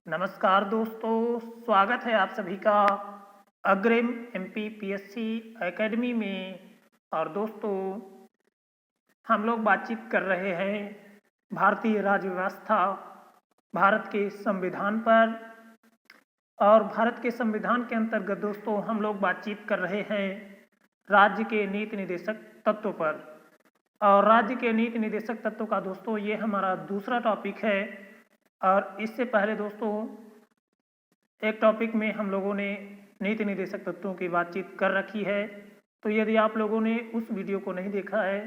नमस्कार दोस्तों, स्वागत है आप सभी का अग्रिम एमपीपीएससी एकेडमी में। और दोस्तों, हम लोग बातचीत कर रहे हैं भारतीय राज्य व्यवस्था, भारत के संविधान पर। और भारत के संविधान के अंतर्गत दोस्तों हम लोग बातचीत कर रहे हैं राज्य के नीति निर्देशक तत्वों पर। और राज्य के नीति निर्देशक तत्वों का दोस्तों ये हमारा दूसरा टॉपिक है। और इससे पहले दोस्तों एक टॉपिक में हम लोगों ने नीति निर्देशक तत्वों की बातचीत कर रखी है। तो यदि आप लोगों ने उस वीडियो को नहीं देखा है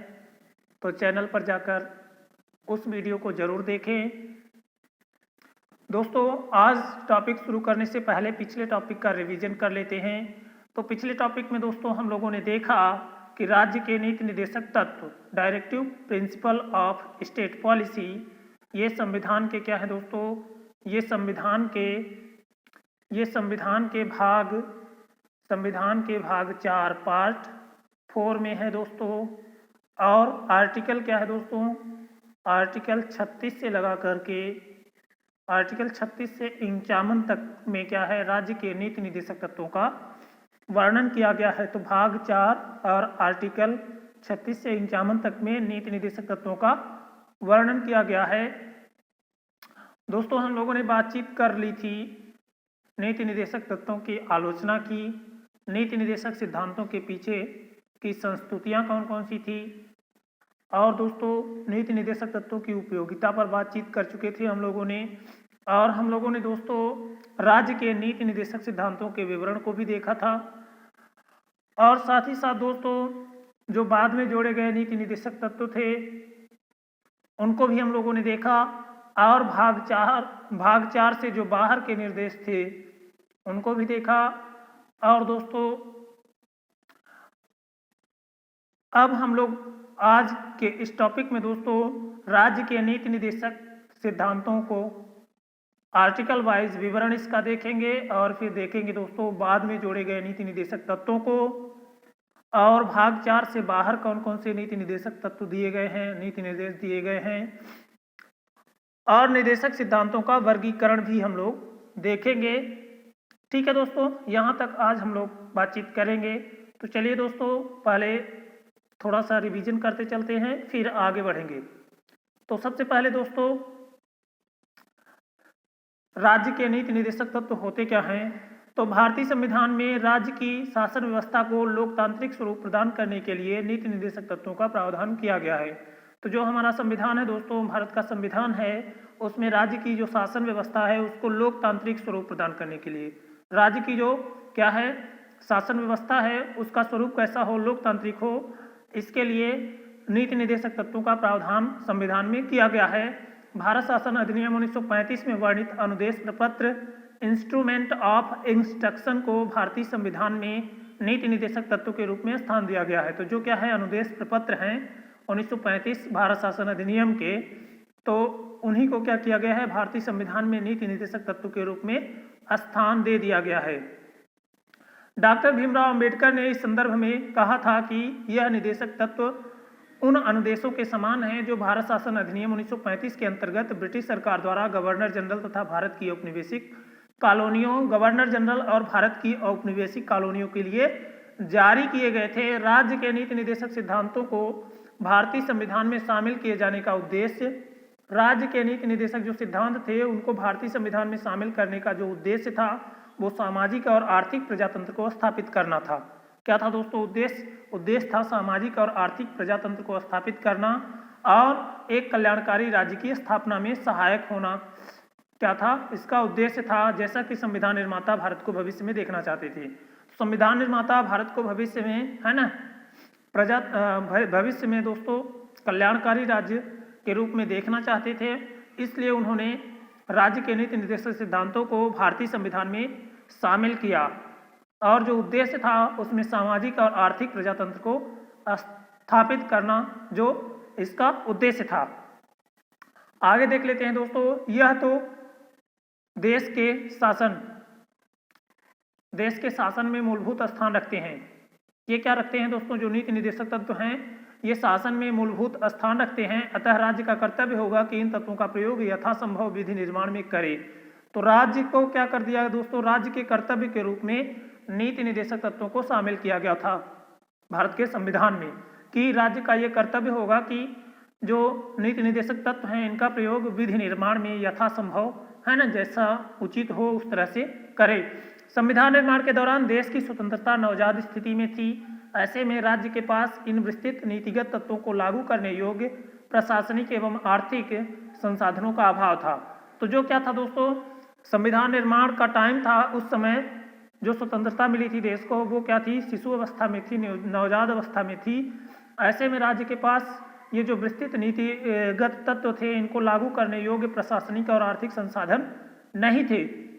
तो चैनल पर जाकर उस वीडियो को ज़रूर देखें। दोस्तों, आज टॉपिक शुरू करने से पहले पिछले टॉपिक का रिवीजन कर लेते हैं। तो पिछले टॉपिक में दोस्तों हम लोगों ने देखा कि राज्य के नीति निर्देशक तत्व, directive principle of state policy, ये संविधान के क्या है दोस्तों, ये संविधान के भाग 4 पार्ट 4 में है दोस्तों। और आर्टिकल क्या है दोस्तों, आर्टिकल 36 से लगा करके आर्टिकल 36 से 51 तक में क्या है, राज्य के नीति निर्देशक तत्वों का वर्णन किया गया है। तो भाग 4 और आर्टिकल 36 से 51 तक में नीति निर्देशक तत्वों का वर्णन किया गया है। दोस्तों, हम लोगों ने बातचीत कर ली थी नीति निर्देशक तत्वों की आलोचना की, नीति निर्देशक सिद्धांतों के पीछे की संस्तुतियाँ कौन कौन सी थी, और दोस्तों नीति निर्देशक तत्वों की उपयोगिता पर बातचीत कर चुके थे हम लोगों ने। और हम लोगों ने दोस्तों राज्य के नीति निर्देशक सिद्धांतों के विवरण को भी देखा था। और साथ ही साथ दोस्तों जो बाद में जोड़े गए नीति निर्देशक तत्व थे उनको भी हम लोगों ने देखा। और भाग 4 से जो बाहर के निर्देश थे उनको भी देखा। और दोस्तों अब हम लोग आज के इस टॉपिक में दोस्तों राज्य के नीति निर्देशक सिद्धांतों को आर्टिकल वाइज विवरण इसका देखेंगे। और फिर देखेंगे दोस्तों बाद में जोड़े गए नीति निर्देशक तत्वों को, और भाग 4 से बाहर कौन कौन से नीति निर्देशक तत्व दिए गए हैं, नीति निर्देश दिए गए हैं, और निर्देशक सिद्धांतों का वर्गीकरण भी हम लोग देखेंगे। ठीक है दोस्तों, यहाँ तक आज हम लोग बातचीत करेंगे। तो चलिए दोस्तों पहले थोड़ा सा रिवीजन करते चलते हैं, फिर आगे बढ़ेंगे। तो सबसे पहले दोस्तों राज्य के नीति निर्देशक तत्व होते क्या हैं। तो भारतीय संविधान में राज्य की शासन व्यवस्था को लोकतांत्रिक स्वरूप प्रदान करने के लिए नीति निर्देशक तत्वों का प्रावधान किया गया है। तो जो हमारा संविधान है दोस्तों, भारत का संविधान है, उसमें राज्य की जो शासन व्यवस्था है उसको लोकतांत्रिक स्वरूप प्रदान करने के लिए राज्य की जो क्या है शासन व्यवस्था है उसका स्वरूप कैसा हो, लोकतांत्रिक हो, इसके लिए नीति निर्देशक तत्वों का प्रावधान संविधान में किया गया है। भारत शासन अधिनियम 1935 में वर्णित अनुदेश प्रपत्र, इंस्ट्रूमेंट ऑफ इंस्ट्रक्शन को भारतीय संविधान में नीति निर्देशक तत्व के रूप में स्थान दिया गया है। तो जो क्या है अनुदेश प्रपत्र हैं 1935 भारत शासन अधिनियम के, तो उन्हीं को क्या किया गया है, भारतीय संविधान में नीति निर्देशक तत्व के रूप में स्थान दे दिया गया है। डॉक्टर भीमराव अंबेडकर ने इस संदर्भ में कहा था कि यह निर्देशक तत्व उन अनुदेशों के समान हैं जो भारत शासन अधिनियम 1935 के अंतर्गत ब्रिटिश सरकार द्वारा गवर्नर जनरल तथा भारत की औपनिवेशिक कॉलोनियों, गवर्नर जनरल और भारत की औपनिवेशिक कॉलोनियों के लिए जारी किए गए थे। राज्य के नीति निर्देशक सिद्धांतों को भारतीय संविधान में शामिल किए जाने का उद्देश्य, राज्य के नीति निर्देशक जो सिद्धांत थे उनको भारतीय संविधान में शामिल करने का जो उद्देश्य था वो सामाजिक और आर्थिक प्रजातंत्र को स्थापित करना था। क्या था दोस्तों उद्देश्य था सामाजिक और आर्थिक प्रजातंत्र को स्थापित करना और एक कल्याणकारी राज्य की स्थापना में सहायक होना। क्या था इसका उद्देश्य था, जैसा कि संविधान निर्माता भारत को भविष्य में देखना चाहते थे। संविधान निर्माता भारत को भविष्य में है ना भविष्य में दोस्तों कल्याणकारी राज्य के रूप में देखना चाहते थे, इसलिए उन्होंने राज्य के नीति निर्देशक सिद्धांतों को भारतीय संविधान में शामिल किया। और जो उद्देश्य था उसमें सामाजिक और आर्थिक प्रजातंत्र को स्थापित करना जो इसका उद्देश्य था। आगे देख लेते हैं दोस्तों, यह तो देश के शासन में मूलभूत स्थान रखते हैं। ये क्या रखते हैं दोस्तों, जो नीति निर्देशक तत्व हैं ये शासन में मूलभूत स्थान रखते हैं। अतः राज्य का कर्तव्य होगा कि इन तत्वों का प्रयोग यथासंभव विधि निर्माण में करे। तो राज्य को क्या कर दिया दोस्तों, राज्य के कर्तव्य के रूप में नीति निदेशक तत्वों को शामिल किया गया था भारत के संविधान में, कि राज्य का ये कर्तव्य होगा कि जो नीति निदेशक तत्व हैं इनका प्रयोग विधि निर्माण में यथासंभव है ना, जैसा उचित हो उस तरह से करे। संविधान निर्माण के दौरान देश की स्वतंत्रता नवजात स्थिति में थी। ऐसे में राज्य के पास इन विस्तृत नीतिगत तत्वों को लागू करने योग्य प्रशासनिक एवं आर्थिक संसाधनों का अभाव था। तो जो क्या था दोस्तों, संविधान निर्माण का टाइम था, उस समय जो स्वतंत्रता मिली थी देश को, वो क्या थी, शिशु अवस्था में थी, नवजात अवस्था में थी। ऐसे में राज्य के पास ये जो विस्तृत नीतिगत तत्व थे इनको लागू करने योग्य प्रशासनिक और आर्थिक संसाधन नहीं थे।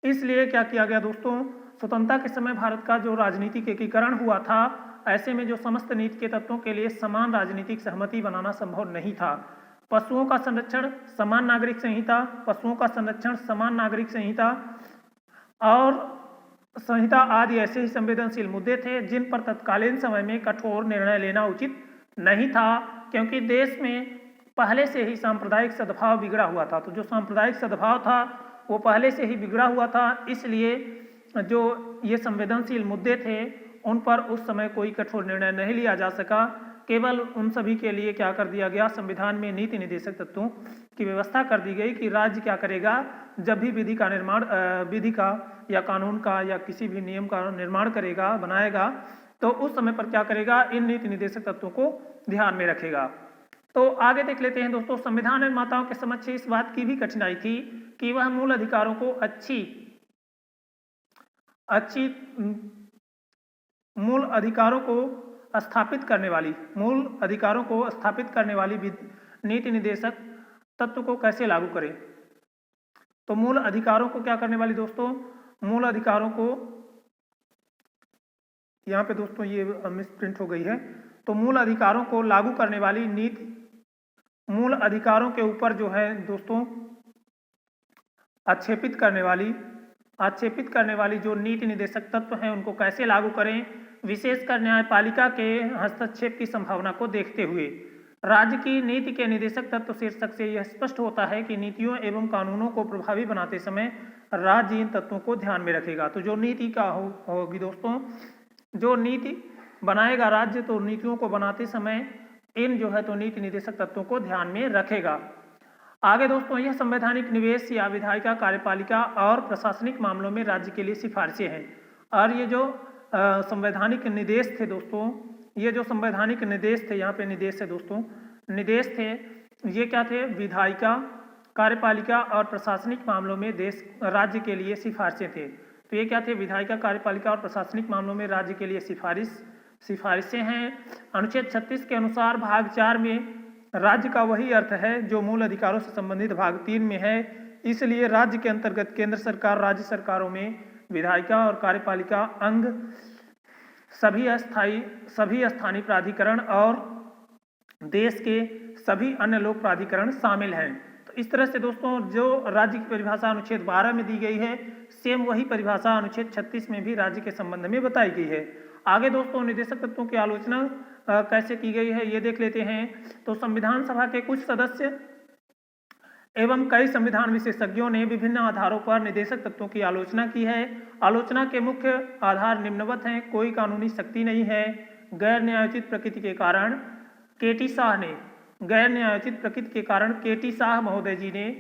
इसलिए क्या किया गया दोस्तों, स्वतंत्रता के समय भारत का जो राजनीतिक एकीकरण हुआ था, ऐसे में जो समस्त नीति के तत्वों के लिए समान राजनीतिक सहमति बनाना संभव नहीं था। पशुओं का संरक्षण समान नागरिक संहिता, पशुओं का संरक्षण समान नागरिक संहिता और संहिता आदि ऐसे ही संवेदनशील मुद्दे थे जिन पर तत्कालीन समय में कठोर निर्णय लेना उचित नहीं था, क्योंकि देश में पहले से ही सांप्रदायिक सद्भाव बिगड़ा हुआ था। तो जो सांप्रदायिक सद्भाव था वो पहले से ही बिगड़ा हुआ था, इसलिए जो ये संवेदनशील मुद्दे थे उन पर उस समय कोई कठोर निर्णय नहीं लिया जा सका। केवल उन सभी के लिए क्या कर दिया गया, संविधान में नीति निदेशक तत्वों की व्यवस्था कर दी गई कि राज्य क्या करेगा, जब भी विधि का निर्माण, विधि का या कानून का या किसी भी नियम का निर्माण करेगा, बनाएगा, तो उस समय पर क्या करेगा, इन नीति निदेशक तत्वों को ध्यान में रखेगा। तो आगे देख लेते हैं दोस्तों, संविधान निर्माताओं के समक्ष इस बात की भी कठिनाई थी कि वह मूल अधिकारों को मूल अधिकारों को स्थापित करने वाली नीति निदेशक तत्व को कैसे लागू करें। तो मूल अधिकारों को क्या करने वाली दोस्तों, मूल अधिकारों को, यहाँ पे दोस्तों ये मिसप्रिंट हो गई है, तो मूल अधिकारों को लागू करने वाली नीति, मूल अधिकारों के ऊपर जो है दोस्तों आक्षेपित करने वाली जो नीति निदेशक तत्व हैं उनको कैसे लागू करें, विशेषकर न्यायपालिका के हस्तक्षेप की संभावना को देखते हुए। राज्य की नीति के निदेशक तत्व शीर्षक से यह स्पष्ट होता है कि नीतियों एवं कानूनों को प्रभावी बनाते समय राज्य इन तत्वों को ध्यान में रखेगा। तो जो नीति का होगी दोस्तों, जो नीति बनाएगा राज्य, तो नीतियों को बनाते समय इन जो है तो नीति निदेशक तत्वों को ध्यान में रखेगा। आगे दोस्तों, यह संवैधानिक निवेश या विधायिका, कार्यपालिका और प्रशासनिक मामलों में राज्य के लिए सिफारिशें हैं। और ये जो संवैधानिक निर्देश थे दोस्तों, ये जो संवैधानिक निर्देश थे, यहाँ पे निर्देश है दोस्तों, निर्देश थे, ये क्या थे, विधायिका, कार्यपालिका और प्रशासनिक मामलों में राज्य के लिए सिफारिशें थे। तो ये क्या थे, विधायिका, कार्यपालिका और प्रशासनिक मामलों में राज्य के लिए सिफारिशें हैं। अनुच्छेद 36 के अनुसार भाग 4 में राज्य का वही अर्थ है जो मूल अधिकारों से संबंधित भाग 3 में है। इसलिए राज्य के अंतर्गत केंद्र सरकार, राज्य सरकारों में विधायिका और कार्यपालिका अंग सभी स्थानीय प्राधिकरण और देश के सभी अन्य लोक प्राधिकरण शामिल हैं। तो इस तरह से दोस्तों जो राज्य की परिभाषा अनुच्छेद 12 में दी गई है, सेम वही परिभाषा अनुच्छेद 36 में भी राज्य के संबंध में बताई गई है। आगे दोस्तों निदेशक तत्वों की आलोचना कैसे की गई है ये देख लेते हैं। तो संविधान सभा के कुछ सदस्य एवं कई संविधान विशेषज्ञों ने विभिन्न आधारों पर निदेशक तत्वों की आलोचना की है। आलोचना के मुख्य आधार निम्नवत हैं। कोई कानूनी शक्ति नहीं है, गैर न्यायोचित प्रकृति के कारण केटी शाह ने, गैर न्यायोचित प्रकृति के कारण केटी शाह महोदय जी ने,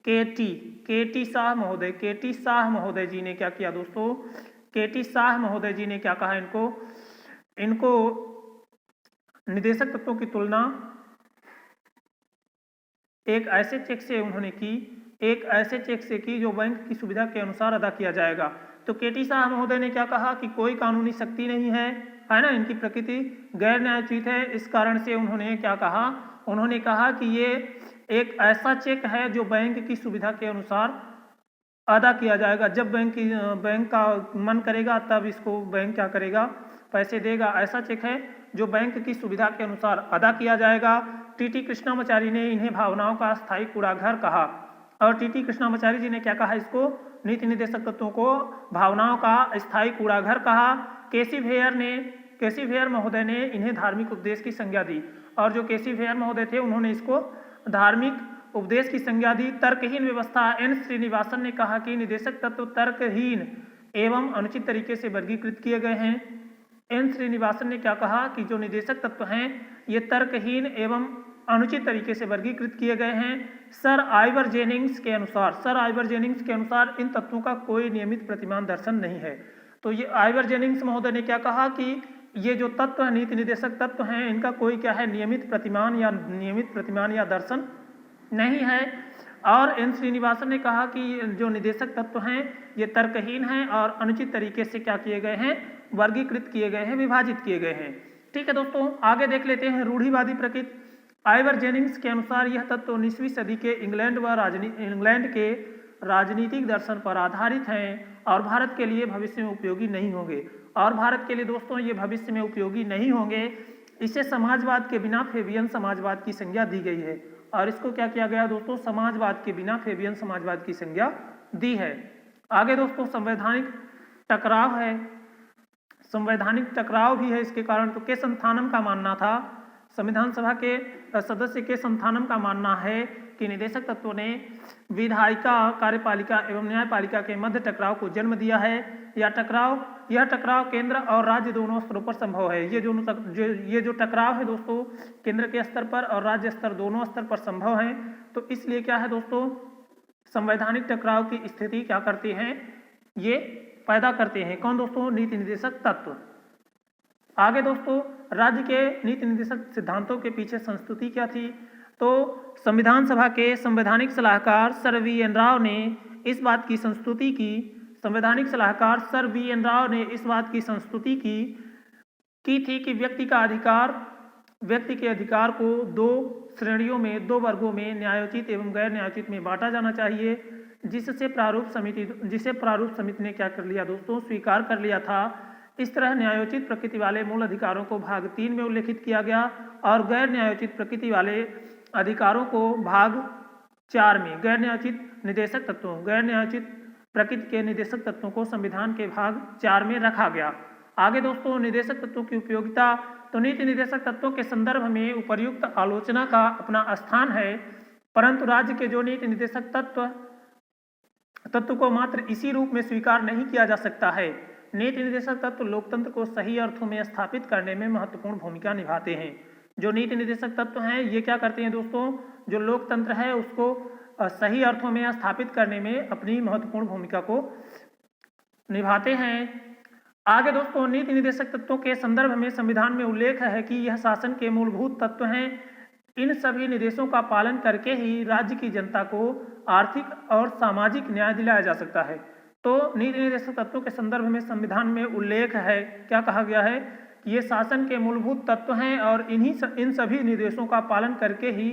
केटी शाह महोदय जी ने क्या किया दोस्तों, केटी शाह महोदय जी ने क्या कहा, इनको निदेशक तत्वों की तुलना एक ऐसे चेक से की जो बैंक की सुविधा के अनुसार अदा किया जाएगा। तो केटी शाह महोदय ने क्या कहा कि कोई कानूनी शक्ति नहीं है ना, इनकी प्रकृति गैर न्यायोचित है। इस कारण से उन्होंने क्या कहा, उन्होंने कहा कि ये एक ऐसा चेक है जो बैंक की सुविधा के अनुसार अदा किया जाएगा। जब बैंक का मन करेगा तब इसको बैंक क्या करेगा, पैसे देगा। ऐसा चेक है जो बैंक की सुविधा के अनुसार अदा किया जाएगा। टीटी कृष्णामाचारी ने इन्हें भावनाओं का अस्थायी कूड़ाघर कहा। और टीटी कृष्णामाचारी जी ने क्या कहा, इसको नीति निदेशक तत्वों को भावनाओं का अस्थायी कूड़ाघर कहा। केसी भेयर महोदय ने इन्हें धार्मिक उपदेश की संज्ञा दी। और जो केसी भेयर महोदय थे उन्होंने इसको धार्मिक उपदेश की संज्ञा दी। तर्कहीन व्यवस्था, एन श्रीनिवासन ने कहा कि निदेशक तत्व तर्कहीन एवं अनुचित तरीके से वर्गीकृत किए गए हैं। एन श्रीनिवासन ने क्या कहा कि जो निदेशक तत्व हैं ये तर्कहीन एवं अनुचित तरीके से वर्गीकृत किए गए हैं। सर आइवर जेनिंग्स के अनुसार इन तत्वों का कोई नियमित प्रतिमान दर्शन नहीं है। तो ये आइवर जेनिंग्स महोदय ने क्या कहा कि ये जो तत्व है, नीति निर्देशक तत्व हैं, इनका कोई क्या है नियमित प्रतिमान या दर्शन नहीं है। और एन श्रीनिवासन ने कहा कि जो निदेशक तत्व हैं ये तर्कहीन हैं और अनुचित तरीके से क्या किए गए हैं, वर्गीकृत किए गए हैं, विभाजित किए गए हैं। ठीक है दोस्तों, आगे देख लेते हैं रूढ़िवादी प्रकृति। आइवर जेनिंग्स के अनुसार यह तत्व 19वीं सदी के इंग्लैंड के राजनीतिक दर्शन पर आधारित हैं और भारत के लिए भविष्य में उपयोगी नहीं होंगे। और भारत के लिए दोस्तों ये भविष्य में उपयोगी नहीं होंगे। इसे समाजवाद के बिना फेबियन समाजवाद की संज्ञा दी गई है। और इसको क्या किया गया दोस्तों, समाजवाद के बिना फेबियन समाजवाद की संज्ञा दी है। आगे दोस्तों संवैधानिक टकराव है, संवैधानिक टकराव भी है इसके कारण। तो के संथानम का मानना था, संविधान सभा के सदस्य के संथानम का मानना है कि निदेशक तत्वों ने विधायिका, कार्यपालिका एवं न्यायपालिका के मध्य टकराव को जन्म दिया है। यह टकराव केंद्र और राज्य दोनों स्तरों पर संभव है। ये जो टकराव है दोस्तों केंद्र के स्तर पर और राज्य स्तर दोनों स्तर पर संभव है। तो इसलिए क्या है दोस्तों, संवैधानिक टकराव की स्थिति क्या करते हैं, ये पैदा करते हैं। कौन दोस्तों, नीति निर्देशक तत्व। आगे दोस्तों राज्य के नीति निर्देशक सिद्धांतों के पीछे संस्तुति क्या थी। तो संविधान सभा के संवैधानिक सलाहकार सर वी एन राव ने इस बात की संस्तुति की, संवैधानिक सलाहकार सर वी एन राव ने इस बात की संस्तुति की थी कि व्यक्ति के अधिकार को दो श्रेणियों में, दो वर्गों में, न्यायोचित एवं गैर न्यायोचित में बांटा जाना चाहिए, जिसे प्रारूप समिति ने क्या कर लिया दोस्तों, स्वीकार कर लिया था। इस तरह न्यायोचित प्रकृति वाले मूल अधिकारों को भाग 3 में उल्लेखित किया गया और गैर न्यायोचित प्रकृति वाले अधिकारों को भाग 4 में, गैर न्यायोचित प्रकृति के निदेशक तत्वों को संविधान के भाग 4 में रखा गया। आगे दोस्तों निदेशक तत्वों की उपयोगिता। तो नीति निर्देशक तत्वों के संदर्भ में उपर्युक्त आलोचना का अपना स्थान है, परंतु राज्य के जो नीति निर्देशक तत्व को मात्र इसी रूप में स्वीकार नहीं किया जा सकता है। नीति निर्देशक तत्व लोकतंत्र को सही अर्थों में स्थापित करने में महत्वपूर्ण भूमिका निभाते हैं। जो नीति निर्देशक तत्व हैं ये क्या करते हैं दोस्तों, जो लोकतंत्र है उसको सही अर्थों में स्थापित करने में अपनी महत्वपूर्ण भूमिका को निभाते हैं। आगे दोस्तों नीति निर्देशक तत्वों के संदर्भ में संविधान में उल्लेख है कि यह शासन के मूलभूत तत्व हैं। इन सभी निर्देशों का पालन करके ही राज्य की जनता को आर्थिक और सामाजिक न्याय दिलाया जा सकता है। तो नीति निर्देशक तत्वों के संदर्भ में संविधान में उल्लेख है, क्या कहा गया है कि ये शासन के मूलभूत तत्व हैं और इन सभी निर्देशों का पालन करके ही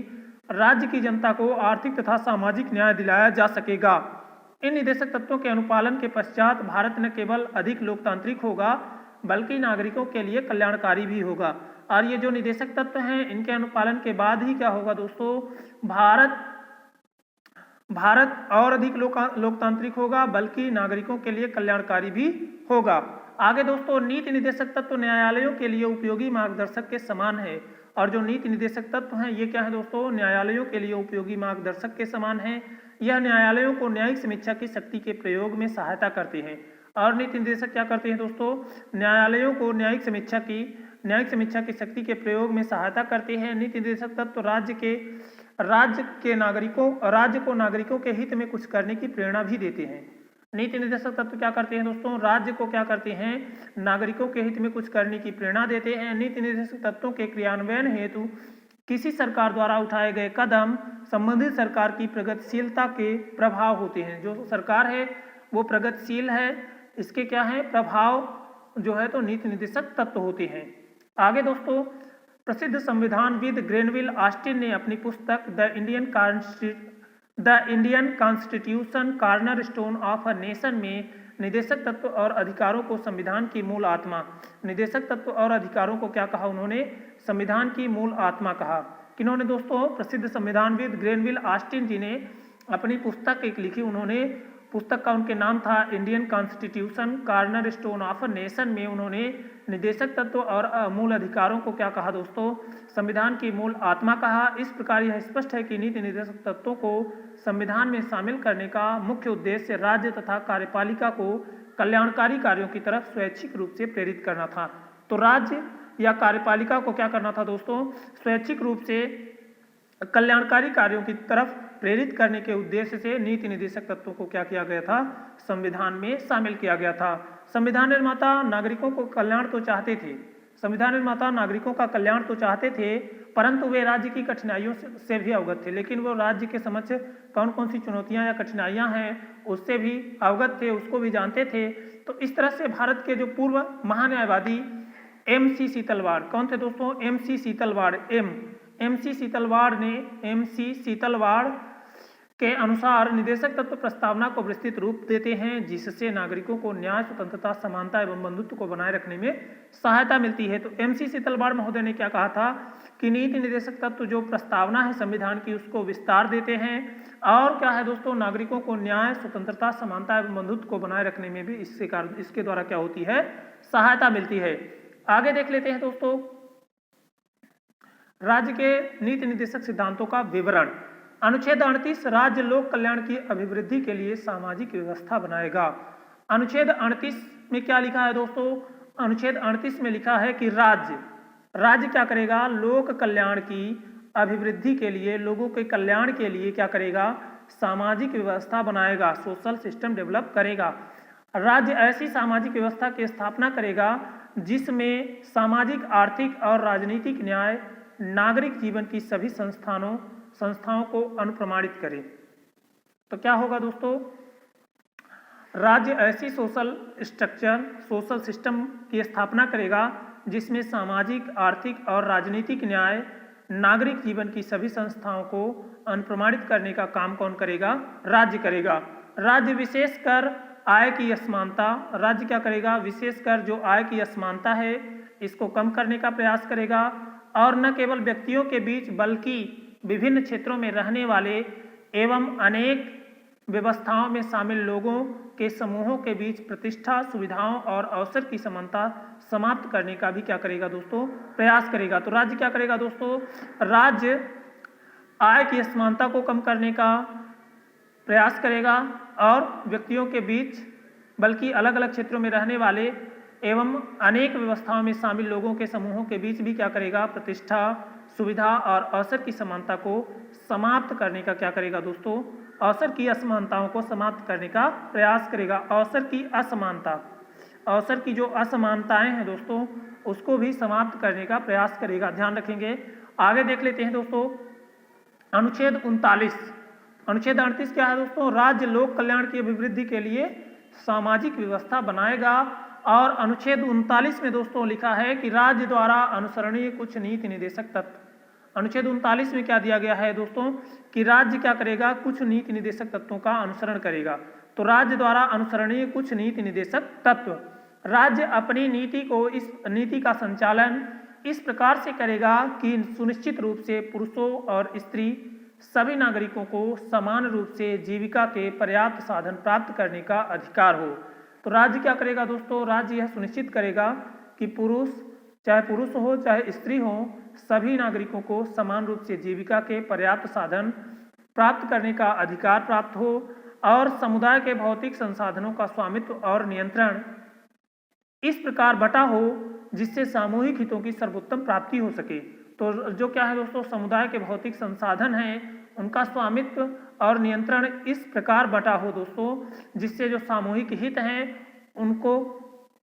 राज्य की जनता को आर्थिक तथा सामाजिक न्याय दिलाया जा सकेगा। इन निर्देशक तत्वों के अनुपालन के पश्चात भारत न केवल अधिक लोकतांत्रिक होगा बल्कि नागरिकों के लिए कल्याणकारी भी होगा। और ये जो निर्देशक तत्व हैं इनके अनुपालन के बाद ही क्या होगा दोस्तों, भारत और अधिक लोकतांत्रिक होगा बल्कि नागरिकों के लिए कल्याणकारी भी होगा। आगे दोस्तों नीति निर्देशक तत्व न्यायालयों के लिए उपयोगी मार्गदर्शक के समान है। और जो नीति निर्देशक तत्व हैं ये क्या है दोस्तों, न्यायालयों के लिए उपयोगी मार्गदर्शक के समान है। यह न्यायालयों को न्यायिक समीक्षा की शक्ति के प्रयोग में सहायता करते हैं। और नीति निर्देशक क्या करते हैं दोस्तों, न्यायालयों को न्यायिक समीक्षा की शक्ति के प्रयोग में सहायता करते हैं। नीति निर्देशक तत्व राज्य को नागरिकों के हित में कुछ करने की प्रेरणा भी देते हैं। नीति निर्देशक तत्व क्या करते हैं दोस्तों, राज्य को क्या करते हैं, नागरिकों के हित में कुछ करने की प्रेरणा देते हैं। नीति निर्देशक तत्वों के क्रियान्वयन हेतु किसी सरकार द्वारा उठाए गए कदम संबंधित सरकार की प्रगतिशीलता के प्रभाव होते हैं। जो सरकार है वो प्रगतिशील है, इसके क्या है प्रभाव जो है तो नीति निर्देशक तत्व होते हैं। आगे दोस्तों प्रसिद्ध संविधानविद ग्रेनविल ऑस्टिन ने अपनी पुस्तक the Indian constitution corner stone of a nation में निदेशक तत्व और अधिकारों को संविधान की मूल आत्मा, निदेशक तत्व और अधिकारों को क्या कहा उन्होंने, संविधान की मूल आत्मा कहा। किन्होंने दोस्तों, प्रसिद्ध संविधानविद ग्रेनविल ऑस्टिन जी ने अपनी पुस्तक एक लिखी, उन्होंने पुस्तक का उनके नाम था Indian constitution corner stone of nation में उन्होंने निदेशक तत्व और मूल अधिकारों को क्या कहा दोस्तों, संविधान की मूल आत्मा कहा। इस प्रकार यह स्पष्ट है कि नीति निर्देशक तत्वों को संविधान में शामिल करने का मुख्य उद्देश्य राज्य तथा कार्यपालिका को कल्याणकारी कार्यों की तरफ स्वैच्छिक रूप से प्रेरित करना था। तो राज्य या कार्यपालिका को क्या करना था दोस्तों, स्वैच्छिक रूप से कल्याणकारी कार्यों की तरफ प्रेरित करने के उद्देश्य से नीति निर्देशक तत्वों को क्या किया गया था, संविधान में शामिल किया गया था। संविधान निर्माता नागरिकों को कल्याण तो चाहते थे, संविधान निर्माता नागरिकों का कल्याण तो चाहते थे, परंतु वे राज्य की कठिनाइयों से भी अवगत थे। लेकिन वो राज्य के समक्ष कौन कौन सी चुनौतियां या कठिनाइयां हैं उससे भी अवगत थे, उसको भी जानते थे। तो इस तरह से भारत के जो पूर्व महान्यायवादी MC सीतलवाड़, कौन थे दोस्तों, MC सीतलवाड़, MC सीतलवाड़ के अनुसार निदेशक तत्व प्रस्तावना को विस्तृत रूप देते हैं जिससे नागरिकों को न्याय, स्वतंत्रता, समानता एवं बंधुत्व को बनाए रखने में सहायता मिलती है। तो MC सीतलवाड़ महोदय ने क्या कहा था कि नीति निर्देशक तत्व जो प्रस्तावना है संविधान की उसको विस्तार देते हैं और क्या है दोस्तों, नागरिकों को न्याय, स्वतंत्रता, समानता एवं बंधुत्व को बनाए रखने में भी इसके द्वारा क्या होती है, सहायता मिलती है। आगे देख लेते हैं दोस्तों राज्य के नीति निर्देशक सिद्धांतों का विवरण। अनुच्छेद 38 राज्य लोक कल्याण की अभिवृद्धि के लिए सामाजिक व्यवस्था बनाएगा। अनुच्छेद 38 में क्या लिखा है दोस्तों, अनुच्छेद 38 में लिखा है कि राज्य क्या करेगा, लोक कल्याण की अभिवृद्धि के लिए, लोगों के कल्याण के लिए क्या करेगा, सामाजिक व्यवस्था बनाएगा, सोशल सिस्टम डेवलप करेगा। राज्य ऐसी सामाजिक व्यवस्था की स्थापना करेगा जिसमें सामाजिक, आर्थिक और राजनीतिक न्याय नागरिक जीवन की सभी संस्थाओं को अनुप्रमाणित करे। तो क्या होगा दोस्तों, राज्य ऐसी सोशल सिस्टम की स्थापना करेगा जिसमें सामाजिक, आर्थिक और राजनीतिक न्याय नागरिक जीवन की सभी संस्थाओं को अनुप्रमाणित करने का काम कौन करेगा, राज्य करेगा। राज्य विशेषकर आय की असमानता, राज्य क्या करेगा, विशेषकर जो आय की असमानता है इसको कम करने का प्रयास करेगा और न केवल व्यक्तियों के बीच बल्कि विभिन्न क्षेत्रों में रहने वाले एवं अनेक व्यवस्थाओं में शामिल लोगों के समूहों के बीच प्रतिष्ठा, सुविधाओं और अवसर की समानता समाप्त करने का भी क्या करेगा दोस्तों, प्रयास करेगा। तो राज्य क्या करेगा दोस्तों, राज्य आय की असमानता को कम करने का प्रयास करेगा और व्यक्तियों के बीच बल्कि अलग अलग क्षेत्रों में रहने वाले एवं अनेक व्यवस्थाओं में शामिल लोगों के समूहों के बीच भी क्या करेगा, प्रतिष्ठा, सुविधा और अवसर की समानता को समाप्त करने का क्या करेगा दोस्तों, अवसर की असमानताओं को समाप्त करने का प्रयास करेगा। अवसर की जो असमानताएं हैं दोस्तों उसको भी समाप्त करने का प्रयास करेगा, ध्यान रखेंगे। आगे देख लेते हैं दोस्तों अनुच्छेद 39। अनुच्छेद 38 क्या है दोस्तों, राज्य लोक कल्याण की अभिवृद्धि के लिए सामाजिक व्यवस्था बनाएगा। और अनुच्छेद 39 में दोस्तों लिखा है कि राज्य द्वारा अनुसरणीय कुछ नीति निर्देशक तत्व। अनुच्छेद 39 में क्या दिया गया है दोस्तों कि राज्य क्या करेगा, कुछ नीति निर्देशक तत्वों का अनुसरण करेगा। तो राज्य द्वारा अनुसरणीय कुछ नीति निर्देशक तत्व, राज्य अपनी इस नीति का संचालन इस प्रकार से करेगा कि सुनिश्चित रूप से पुरुषों और स्त्री सभी नागरिकों को समान रूप से जीविका के पर्याप्त साधन प्राप्त करने का अधिकार हो। तो राज्य क्या करेगा दोस्तों, राज्य यह सुनिश्चित करेगा कि चाहे पुरुष हो चाहे स्त्री हो, सभी नागरिकों को समान रूप से जीविका के पर्याप्त साधन प्राप्त करने का अधिकार प्राप्त हो और समुदाय के भौतिक संसाधनों का स्वामित्व और नियंत्रण इस प्रकार बटा हो जिससे सामूहिक हितों की सर्वोत्तम प्राप्ति हो सके। तो जो क्या है दोस्तों, समुदाय के भौतिक संसाधन हैं उनका स्वामित्व और नियंत्रण इस प्रकार बटा हो दोस्तों जिससे जो सामूहिक हित हैं उनको,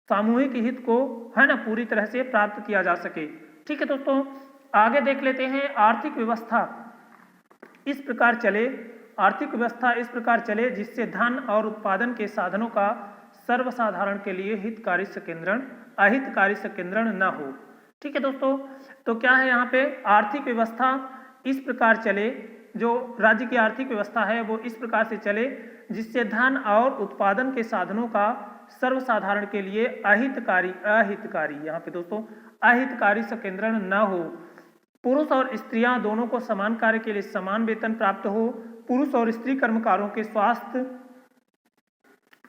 सामूहिक हित को है ना पूरी तरह से प्राप्त किया जा सके। ठीक है दोस्तों, आगे देख लेते हैं आर्थिक व्यवस्था इस प्रकार चले जिससे धन और उत्पादन के साधनों का सर्वसाधारण के लिए हितकारी संकेंद्रण अहितकारी संकेंद्रण न हो। ठीक है दोस्तों, तो क्या है यहाँ पे, आर्थिक व्यवस्था इस प्रकार चले, जो राज्य की आर्थिक व्यवस्था है वो इस प्रकार से चले जिससे धन और उत्पादन के साधनों का सर्वसाधारण के लिए अहितकारी यहाँ पे दोस्तों अहितकारी संकेंद्रण न हो। पुरुष और स्त्रियां दोनों को समान कार्य के लिए समान वेतन प्राप्त हो। पुरुष और स्त्री कर्मकारों के स्वास्थ्य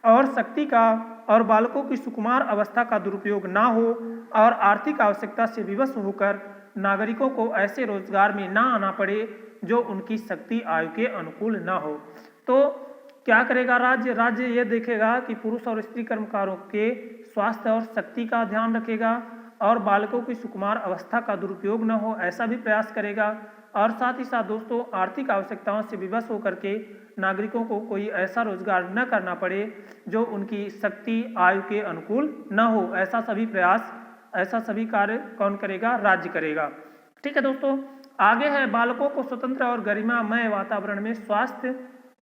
और शक्ति का और बालकों की सुकुमार अवस्था का दुरुपयोग ना हो और आर्थिक आवश्यकता से विवश होकर नागरिकों को ऐसे रोजगार में ना आना पड़े जो उनकी शक्ति आयु के अनुकूल ना हो। तो क्या करेगा राज्य? राज्य ये देखेगा कि पुरुष और स्त्री कर्मकारों के स्वास्थ्य और शक्ति का ध्यान रखेगा और बालकों की सुकुमार अवस्था का दुरुपयोग न हो, ऐसा भी प्रयास करेगा। और साथ ही साथ दोस्तों, आर्थिक आवश्यकताओं से विवश होकर के नागरिकों को कोई ऐसा रोजगार न करना पड़े जो उनकी शक्ति आयु के अनुकूल न हो, ऐसा सभी प्रयास, ऐसा सभी कार्य कौन करेगा? राज्य करेगा। ठीक है दोस्तों, आगे है बालकों को स्वतंत्र और गरिमामय वातावरण में स्वास्थ्य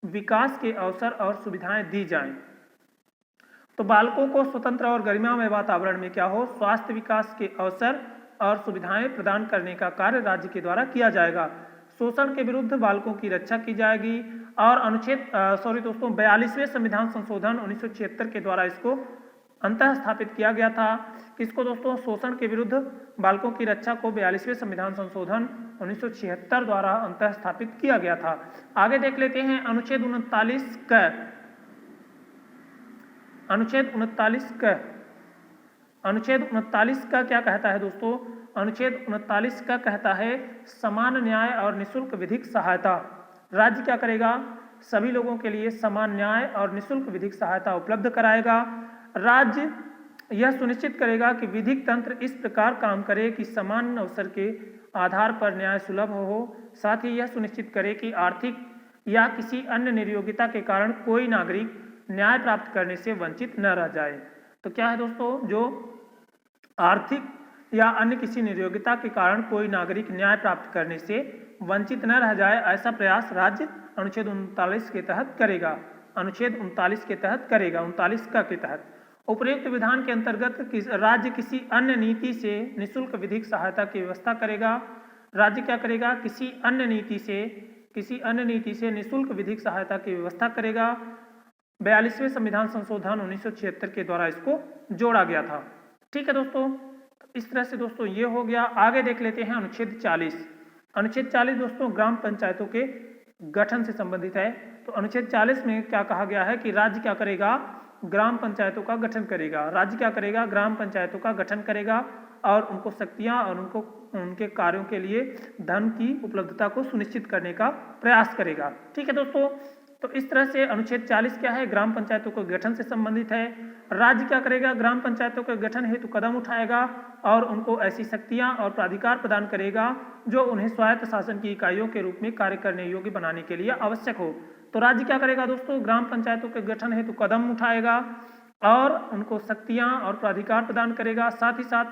विकास के अवसर और सुविधाएं दी जाएं। तो बालकों को स्वतंत्र और गरिमामय वातावरण में क्या हो? स्वास्थ्य विकास के अवसर और सुविधाएं प्रदान करने का कार्य राज्य के द्वारा किया जाएगा। शोषण के विरुद्ध बालकों की रक्षा की जाएगी और अनुच्छेद 42वें संविधान संशोधन 1976 के द्वारा इसको अंतः स्थापित किया गया था। किसको दोस्तों? शोषण के विरुद्ध बालकों की रक्षा को 42वें संविधान संशोधन 1976 द्वारा अंतः स्थापित किया गया था। आगे देख लेते हैं अनुच्छेद 39 क। अनुच्छेद 39 का क्या कहता है दोस्तों? अनुच्छेद 39 का कहता है समान न्याय और निःशुल्क विधिक सहायता। राज्य क्या करेगा? सभी लोगों के लिए समान न्याय और निःशुल्क विधिक सहायता उपलब्ध कराएगा। राज्य यह सुनिश्चित करेगा कि विधिक तंत्र इस प्रकार काम करे कि समान अवसर के आधार पर न्याय सुलभ हो। साथ ही यह सुनिश्चित करे कि आर्थिक या किसी अन्य निर्योग्यता के कारण कोई नागरिक न्याय प्राप्त करने से वंचित न रह जाए। तो क्या है दोस्तों? जो आर्थिक या अन्य किसी निर्योग्यता के कारण कोई नागरिक न्याय प्राप्त करने से वंचित न रह जाए, ऐसा प्रयास राज्य अनुच्छेद 39 के तहत करेगा। अनुच्छेद 39 के तहत करेगा, 39 का के तहत। उपयुक्त विधान के अंतर्गत राज्य किसी अन्य नीति से निःशुल्क विधिक सहायता की व्यवस्था करेगा। राज्य क्या करेगा? किसी अन्य नीति से निःशुल्क विधिक सहायता की व्यवस्था करेगा। 42वें संविधान संशोधन 1976 के द्वारा इसको जोड़ा गया था। ठीक है दोस्तों, इस तरह से दोस्तों ये हो गया। आगे देख लेते हैं अनुच्छेद 40। अनुच्छेद 40 दोस्तों ग्राम पंचायतों के गठन से संबंधित है। तो अनुच्छेद 40 में क्या कहा गया है कि राज्य क्या करेगा? ग्राम पंचायतों का गठन करेगा। राज्य क्या करेगा? ग्राम पंचायतों का गठन करेगा और उनको शक्तियां और उनके कार्यों के लिए धन की उपलब्धता को सुनिश्चित करने का प्रयास करेगा। ठीक है दोस्तों, तो इस तरह से अनुच्छेद 40 क्या है? ग्राम पंचायतों के गठन से संबंधित है। राज्य क्या करेगा? ग्राम पंचायतों के गठन हेतु कदम उठाएगा और उनको ऐसी शक्तियां और प्राधिकार प्रदान करेगा जो उन्हें स्वायत्त शासन की इकाइयों के रूप में कार्य करने योग्य बनाने के लिए आवश्यक हो। तो राज्य क्या करेगा दोस्तों? ग्राम पंचायतों के गठन हेतु कदम उठाएगा और उनको शक्तियां और प्राधिकार प्रदान करेगा। साथ ही साथ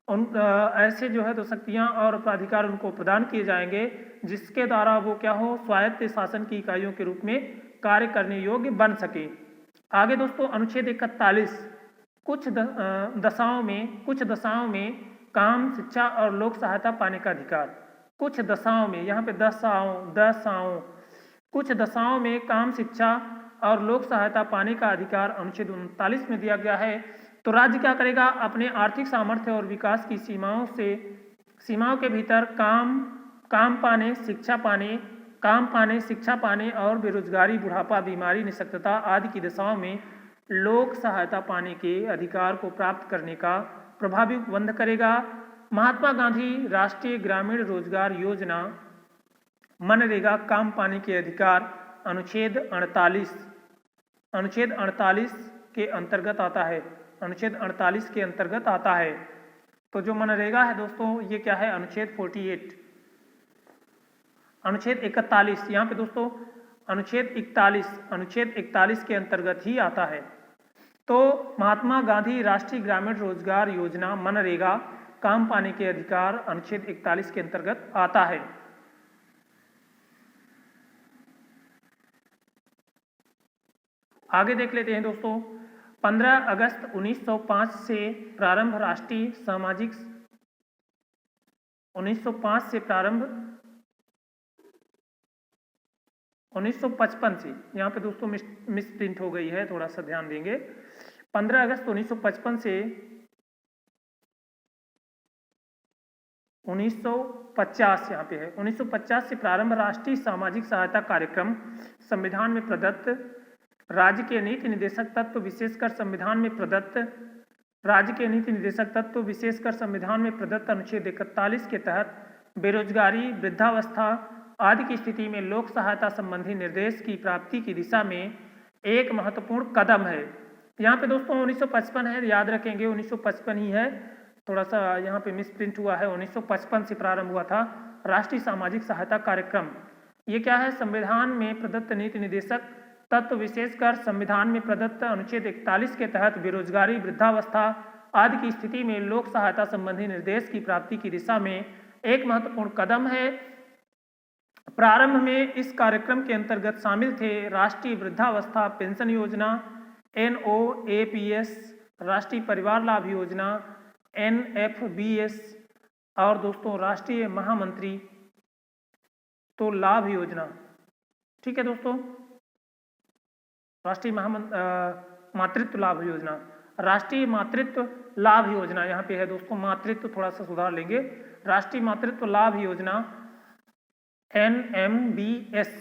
ऐसे जो है तो शक्तियां और प्राधिकार उनको प्रदान किए जाएंगे जिसके द्वारा वो क्या हो? स्वायत्त शासन की इकाइयों के रूप में कार्य करने योग्य बन सके। आगे दोस्तों अनुच्छेद 41, कुछ दशाओं में काम, शिक्षा और लोक सहायता पाने का अधिकार। कुछ दशाओं में, यहाँ पे कुछ दशाओं में काम, शिक्षा और लोक सहायता पाने का अधिकार अनुच्छेद 39 में दिया गया है। तो राज्य क्या करेगा? अपने आर्थिक सामर्थ्य और विकास की सीमाओं के भीतर काम पाने, शिक्षा पाने और बेरोजगारी, बुढ़ापा, बीमारी, निःशक्तता आदि की दशाओं में लोक सहायता पाने के अधिकार को प्राप्त करने का प्रभावी उपबंध करेगा। महात्मा गांधी राष्ट्रीय ग्रामीण रोजगार योजना मनरेगा काम पाने के अधिकार अनुच्छेद 48 के अंतर्गत आता है। अनुच्छेद 48 के अंतर्गत आता है। तो जो मनरेगा है दोस्तों ये क्या है? अनुच्छेद 41, अनुच्छेद 41, यहाँ पे दोस्तों अनुच्छेद 41 के अंतर्गत ही आता है। तो महात्मा गांधी राष्ट्रीय ग्रामीण रोजगार योजना मनरेगा काम पाने के अधिकार अनुच्छेद 41 के अंतर्गत आता है। आगे देख लेते हैं दोस्तों, 15 अगस्त 1905 से प्रारंभ राष्ट्रीय सामाजिक 1905 से प्रारंभ 1955 से, यहाँ पे दोस्तों मिस प्रिंट हो गई है, थोड़ा सा ध्यान देंगे। 15 अगस्त 1955 से 1950 यहाँ पे है, 1950 से प्रारंभ राष्ट्रीय सामाजिक सहायता कार्यक्रम संविधान में प्रदत्त राज्य के नीति निदेशक तत्व विशेषकर संविधान में प्रदत्त राज्य के नीति निदेशक तत्व विशेषकर संविधान में प्रदत्त अनुच्छेद 41 के तहत बेरोजगारी, वृद्धावस्था आदि की स्थिति में लोक सहायता संबंधी निर्देश की प्राप्ति की दिशा में एक महत्वपूर्ण कदम है। यहाँ पे दोस्तों 1955 है, याद रखेंगे 1955 ही है, थोड़ा सा यहाँ पे मिस प्रिंट हुआ है, 1955 से प्रारंभ हुआ था राष्ट्रीय सामाजिक सहायता कार्यक्रम। ये क्या है? संविधान में प्रदत्त नीति निदेशक तत्व विशेषकर संविधान में प्रदत्त अनुच्छेद 41 के तहत बेरोजगारी, वृद्धावस्था आदि की स्थिति में लोक सहायता संबंधी निर्देश की प्राप्ति की दिशा में एक महत्वपूर्ण कदम है। प्रारंभ में इस कार्यक्रम के अंतर्गत शामिल थे राष्ट्रीय वृद्धावस्था पेंशन योजना NOAPS, राष्ट्रीय परिवार लाभ योजना NFBS और दोस्तों राष्ट्रीय महामंत्री तो लाभ योजना। ठीक है दोस्तों, राष्ट्रीय मातृत्व लाभ योजना, राष्ट्रीय मातृत्व लाभ योजना यहाँ पे है दोस्तों, मातृत्व थोड़ा सा सुधार लेंगे, राष्ट्रीय मातृत्व लाभ योजना NMBS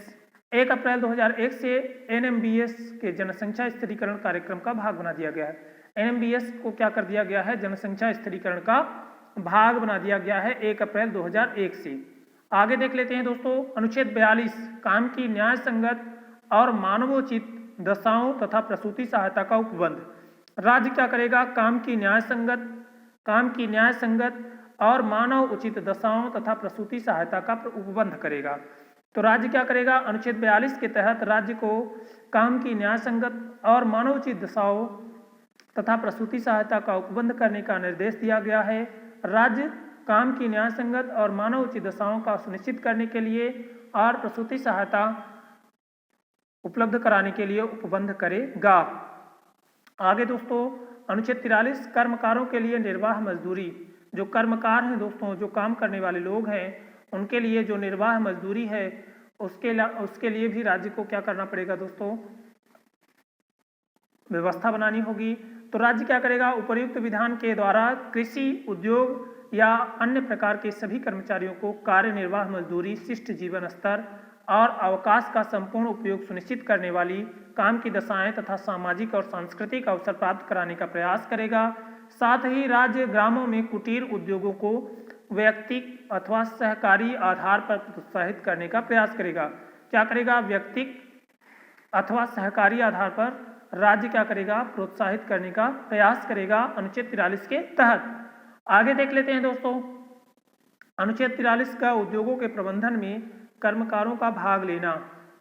1 अप्रैल 2001 से NMBS के जनसंख्या स्थिरीकरण कार्यक्रम का भाग बना दिया गया है। NMBS को क्या कर दिया गया है? जनसंख्या स्थिरीकरण का भाग बना दिया गया है 1 अप्रैल 2001 से। आगे देख लेते हैं दोस्तों, अनुच्छेद 42 काम की न्याय संगत और मानवोचित दशाओं तथा प्रसूति सहायता का उपबंध। राज्य क्या करेगा? काम की न्याय संगत और मानव उचित दशाओं तथा प्रसूति सहायता का उपबंध करेगा। तो राज्य क्या करेगा? अनुच्छेद 42 के तहत राज्य को काम की न्याय संगत और मानव उचित दशाओं तथा प्रसूति सहायता का उपबंध करने का निर्देश दिया गया है। राज्य काम की न्याय संगत और मानव उचित दशाओं का सुनिश्चित करने के लिए और प्रसूति सहायता उपलब्ध कराने के लिए उपबंध करेगा। आगे दोस्तों, अनुच्छेद 43 कर्मकारों के लिए निर्वाह मजदूरी। जो कर्मकार हैं दोस्तों, जो काम करने वाले लोग हैं, उनके लिए जो निर्वाह मजदूरी है उसके लिए भी राज्य को क्या करना पड़ेगा दोस्तों? व्यवस्था बनानी होगी। तो राज्य क्या करेगा? उपर्युक्त विधान के द्वारा कृषि, उद्योग या अन्य प्रकार के सभी कर्मचारियों को कार्य निर्वाह मजदूरी, शिष्ट जीवन स्तर और अवकाश का संपूर्ण उपयोग सुनिश्चित करने वाली काम की दशाएं तथा सामाजिक और सांस्कृतिक अवसर प्राप्त कराने का प्रयास करेगा। साथ ही राज्य ग्रामों में कुटीर उद्योगों को वैयक्तिक अथवा सहकारी आधार पर प्रोत्साहित करने का प्रयास करेगा। क्या करेगा? व्यक्तिक अथवा सहकारी आधार पर राज्य क्या करेगा? प्रोत्साहित करने का प्रयास करेगा अनुच्छेद 43 के तहत। आगे देख लेते हैं दोस्तों, अनुच्छेद 43 का उद्योगों के प्रबंधन में कर्मकारों का भाग लेना।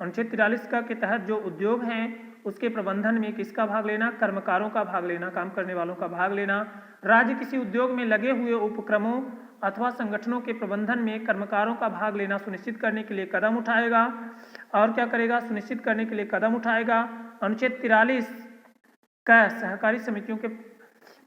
अनुच्छेद 43 का के तहत जो उद्योग हैं उसके प्रबंधन में किसका भाग लेना? कर्मकारों का भाग लेना, काम करने वालों का भाग लेना। राज्य किसी उद्योग में लगे हुए उपक्रमों अथवा संगठनों के प्रबंधन में कर्मकारों का भाग लेना सुनिश्चित करने के लिए कदम उठाएगा। और क्या करेगा? सुनिश्चित करने के लिए कदम उठाएगा। अनुच्छेद 43 का सहकारी समितियों के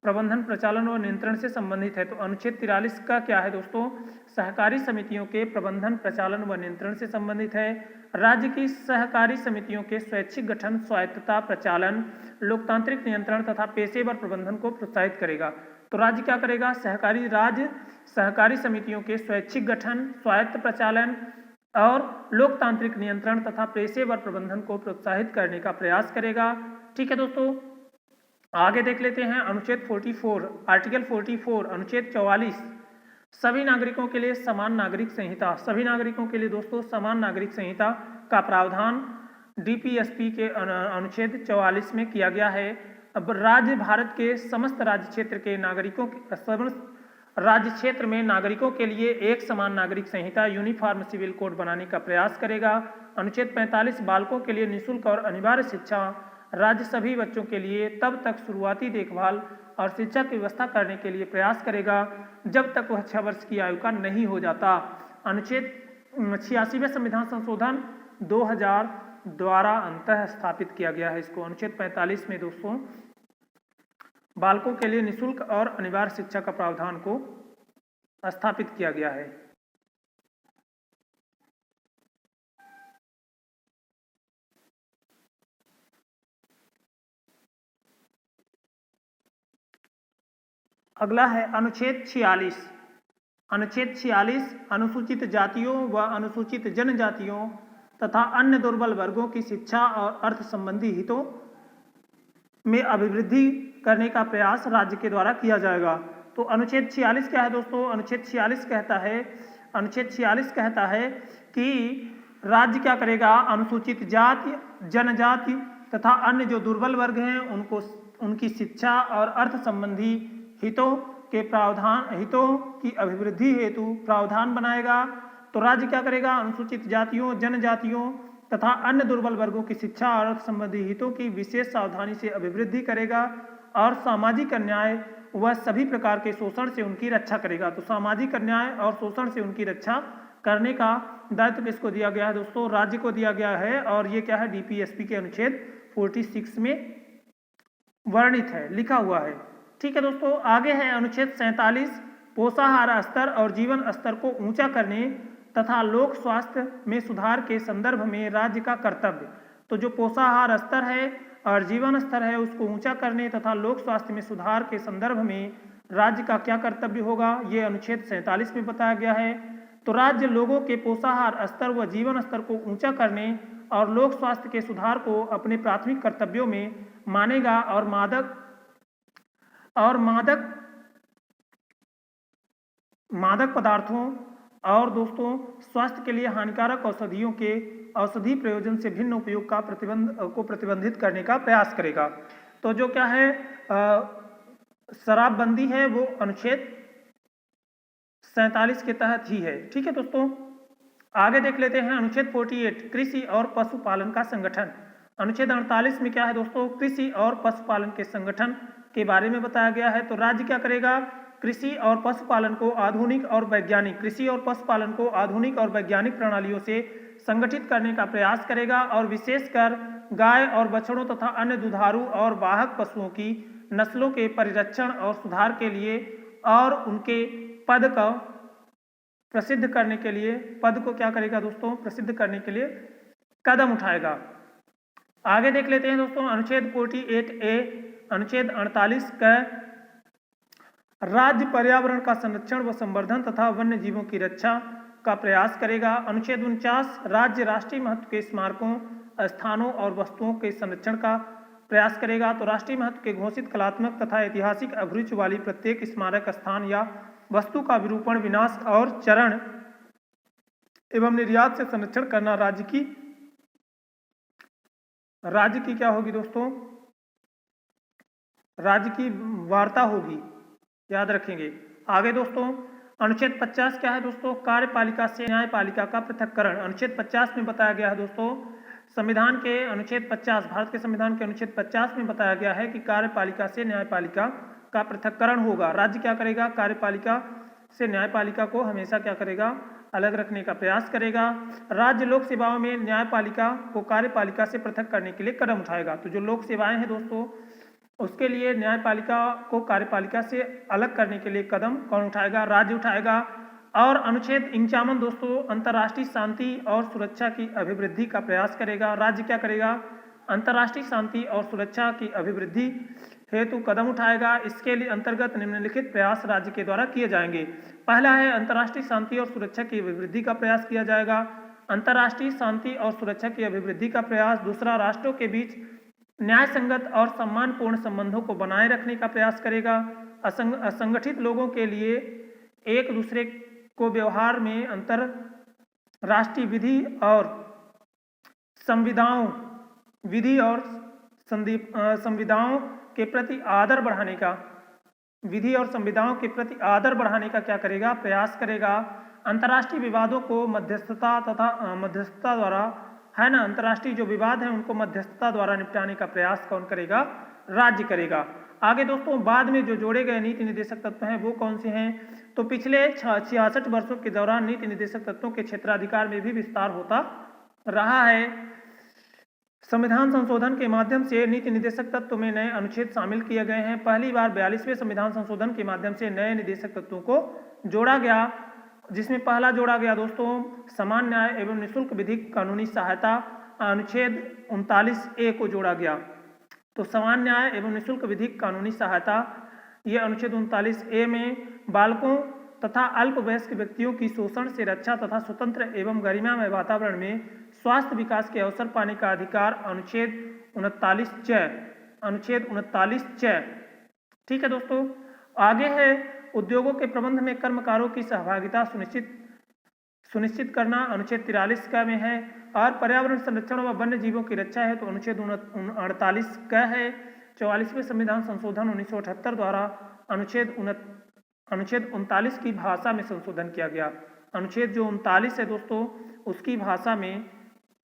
प्रबंधन, प्रचालन और नियंत्रण से संबंधित है। तो अनुच्छेद 43 का क्या है दोस्तों? सहकारी समितियों के प्रबंधन, प्रचालन व नियंत्रण से संबंधित है। राज्य की सहकारी समितियों के स्वैच्छिक गठन, स्वायत्तता, प्रचालन, लोकतांत्रिक नियंत्रण तथा पेशेवर प्रबंधन को प्रोत्साहित करेगा। तो राज्य क्या करेगा? राज्य सहकारी समितियों के स्वैच्छिक गठन, स्वायत्त प्रचालन और लोकतांत्रिक नियंत्रण तथा पेशेवर प्रबंधन को प्रोत्साहित करने का प्रयास करेगा। ठीक है दोस्तों, आगे देख लेते हैं अनुच्छेद 44, आर्टिकल 44, अनुच्छेद 44 सभी नागरिकों के लिए समान नागरिक संहिता। सभी नागरिकों के लिए दोस्तों समान नागरिक संहिता का प्रावधान DPSP के अनुच्छेद 44 में किया गया है। अब राज्य भारत के समस्त राज्य क्षेत्र के नागरिकों राज्य क्षेत्र में नागरिकों के लिए एक समान नागरिक संहिता यूनिफॉर्म सिविल कोड बनाने का प्रयास करेगा। अनुच्छेद 45 बालकों के लिए निःशुल्क और अनिवार्य शिक्षा। राज्य सभी बच्चों के लिए तब तक शुरुआती देखभाल और शिक्षा की व्यवस्था करने के लिए प्रयास करेगा जब तक वह 6 वर्ष की आयु का नहीं हो जाता। अनुच्छेद 86वें संविधान संशोधन 2000 द्वारा अंतः स्थापित किया गया है इसको। अनुच्छेद 45 में दोस्तों बालकों के लिए निःशुल्क और अनिवार्य शिक्षा का प्रावधान को स्थापित किया गया है। अगला है अनुच्छेद 46। अनुच्छेद 46 अनुसूचित जातियों व अनुसूचित जनजातियों तथा अन्य दुर्बल वर्गों की शिक्षा और अर्थ संबंधी हितों में अभिवृद्धि करने का प्रयास राज्य के द्वारा किया जाएगा। तो अनुच्छेद 46 क्या है दोस्तों? अनुच्छेद 46 कहता है कि राज्य क्या करेगा? अनुसूचित जाति, जनजाति तथा अन्य जो दुर्बल वर्ग हैं उनको उनकी शिक्षा और अर्थ संबंधी हितों की अभिवृद्धि हेतु प्रावधान बनाएगा। तो राज्य क्या करेगा? अनुसूचित जातियों, जनजातियों तथा अन्य दुर्बल वर्गों की शिक्षा और अर्थ संबंधी हितों की विशेष सावधानी से अभिवृद्धि करेगा और सामाजिक अन्याय व सभी प्रकार के शोषण से उनकी रक्षा करेगा। तो सामाजिक अन्याय और शोषण से उनकी रक्षा करने का दायित्व किसको दिया गया है दोस्तों? राज्य को दिया गया है। और ये क्या है? डीपीएसपी के अनुच्छेद 46 में वर्णित है, लिखा हुआ है। ठीक है दोस्तों, आगे है अनुच्छेद 47, पोषाहार स्तर और जीवन स्तर को ऊंचा करने तथा लोक स्वास्थ्य में सुधार के संदर्भ में राज्य का कर्तव्य। तो जो पोषाहार स्तर है और जीवन स्तर है उसको ऊंचा करने तथा लोक स्वास्थ्य में सुधार के संदर्भ में राज्य का क्या कर्तव्य होगा, ये अनुच्छेद 47 में बताया गया है। तो राज्य लोगों के पोषाहार स्तर व जीवन स्तर को ऊंचा करने और लोक स्वास्थ्य के सुधार को अपने प्राथमिक कर्तव्यों में मानेगा और मादक पदार्थों और दोस्तों स्वास्थ्य के लिए हानिकारक औषधियों के औषधि प्रयोजन से भिन्न उपयोग का प्रतिबंधित करने का प्रयास करेगा। तो जो क्या है शराबबंदी है वो अनुच्छेद 47 के तहत ही है। ठीक है दोस्तों, आगे देख लेते हैं अनुच्छेद 48, कृषि और पशुपालन का संगठन। अनुच्छेद 48 में क्या है दोस्तों? कृषि और पशुपालन के संगठन के बारे में बताया गया है। तो राज्य क्या करेगा? कृषि और पशुपालन को आधुनिक और वैज्ञानिक प्रणालियों से संगठित करने का प्रयास करेगा और विशेषकर गाय और बछड़ों तथा अन्य दुधारू और वाहक पशुओं की नस्लों के परिरक्षण और सुधार के लिए और उनके पद को प्रसिद्ध करने के लिए क्या करेगा दोस्तों? प्रसिद्ध करने के लिए कदम उठाएगा। आगे देख लेते हैं दोस्तों अनुच्छेद 48A, अनुच्छेद 48 का राज्य पर्यावरण का संरक्षण व संवर्धन तथा वन्य जीवों की रक्षा का प्रयास करेगा। अनुच्छेद 49, राज्य राष्ट्रीय महत्व के स्मारकों, स्थानों और वस्तुओं के संरक्षण का प्रयास करेगा। तो राष्ट्रीय महत्व के घोषित कलात्मक तथा ऐतिहासिक अभिरुचि वाली प्रत्येक स्मारक, स्थान या वस्तु का विरूपण, विनाश और चरण एवं निर्यात से संरक्षण करना राज्य की क्या होगी दोस्तों? राज्य की वार्ता होगी, याद रखेंगे। आगे दोस्तों अनुच्छेद 50 क्या है दोस्तों? कार्यपालिका से न्यायपालिका का पृथक्करण। अनुच्छेद 50 में बताया गया है दोस्तों, संविधान के अनुच्छेद 50, भारत के संविधान के अनुच्छेद 50 में बताया गया है कि कार्यपालिका से न्यायपालिका का पृथक्करण होगा। राज्य क्या करेगा? कार्यपालिका से न्यायपालिका को हमेशा क्या करेगा? अलग रखने का प्रयास करेगा। राज्य लोक सेवाओं में न्यायपालिका को कार्यपालिका से पृथक करने के लिए कदम उठाएगा। तो जो लोक सेवाएं हैं दोस्तों उसके लिए न्यायपालिका को कार्यपालिका से अलग करने के लिए कदम कौन उठाएगा? राज्य उठाएगा। और अनुच्छेद 51 दोस्तों अंतर्राष्ट्रीय शांति और सुरक्षा की अभिवृद्धि का प्रयास करेगा। राज्य क्या करेगा? अंतर्राष्ट्रीय शांति और सुरक्षा की अभिवृद्धि हेतु कदम उठाएगा। इसके लिए अंतर्गत निम्नलिखित प्रयास राज्य के द्वारा किए जाएंगे। पहला है अंतर्राष्ट्रीय शांति और सुरक्षा की अभिवृद्धि का प्रयास किया जाएगा। अंतर्राष्ट्रीय शांति और सुरक्षा की अभिवृद्धि का प्रयास। दूसरा, राष्ट्रों के बीच न्याय संगत और सम्मानपूर्ण संबंधों को बनाए रखने का प्रयास करेगा। असंगठित लोगों के लिए एक दूसरे को व्यवहार में अंतरराष्ट्रीय विधि और संविधाओं के प्रति आदर बढ़ाने का क्या करेगा? प्रयास करेगा। अंतर्राष्ट्रीय विवादों को मध्यस्थता द्वारा, है ना, अंतर्राष्ट्रीय जो विवाद हैं उनको मध्यस्थता द्वारा निपटाने का प्रयास कौन करेगा? राज्य करेगा। आगे दोस्तों बाद में जो जोड़े गए नीति निर्देशक तत्व हैं वो कौन से हैं? तो पिछले 66 वर्षों के दौरान नीति निर्देशक तत्वों के क्षेत्राधिकार में भी विस्तार होता रहा है। संविधान संशोधन के माध्यम से नीति निर्देशक तत्व में नए अनुच्छेद शामिल किए गए हैं। पहली बार 42वें संविधान संशोधन के माध्यम से नए निर्देशक तत्वों को जोड़ा गया, जिसमें पहला जोड़ा गया दोस्तों समान न्याय एवं निःशुल्क विधिक कानूनी सहायता, अनुच्छेद 39A को जोड़ा गया। तो समान न्याय एवं निःशुल्क विधिक कानूनी सहायता, ये अनुच्छेद 39A में बालकों तथा अल्पवयस्क व्यक्तियों की शोषण से रक्षा तथा स्वतंत्र एवं गरिमामय वातावरण में स्वास्थ्य विकास के अवसर पाने का अधिकार अनुच्छेद 39 च। ठीक है दोस्तों, आगे है उद्योगों के प्रबंध में कर्मकारों की सहभागिता सुनिश्चित करना, अनुच्छेद 43 क में है। और पर्यावरण संरक्षण व वन्य जीवों की रक्षा है तो अनुच्छेद 48 क है। 44वें संविधान संशोधन 1978 द्वारा अनुच्छेद 39 की भाषा में संशोधन किया गया। अनुच्छेद जो 39 है दोस्तों, उसकी भाषा में,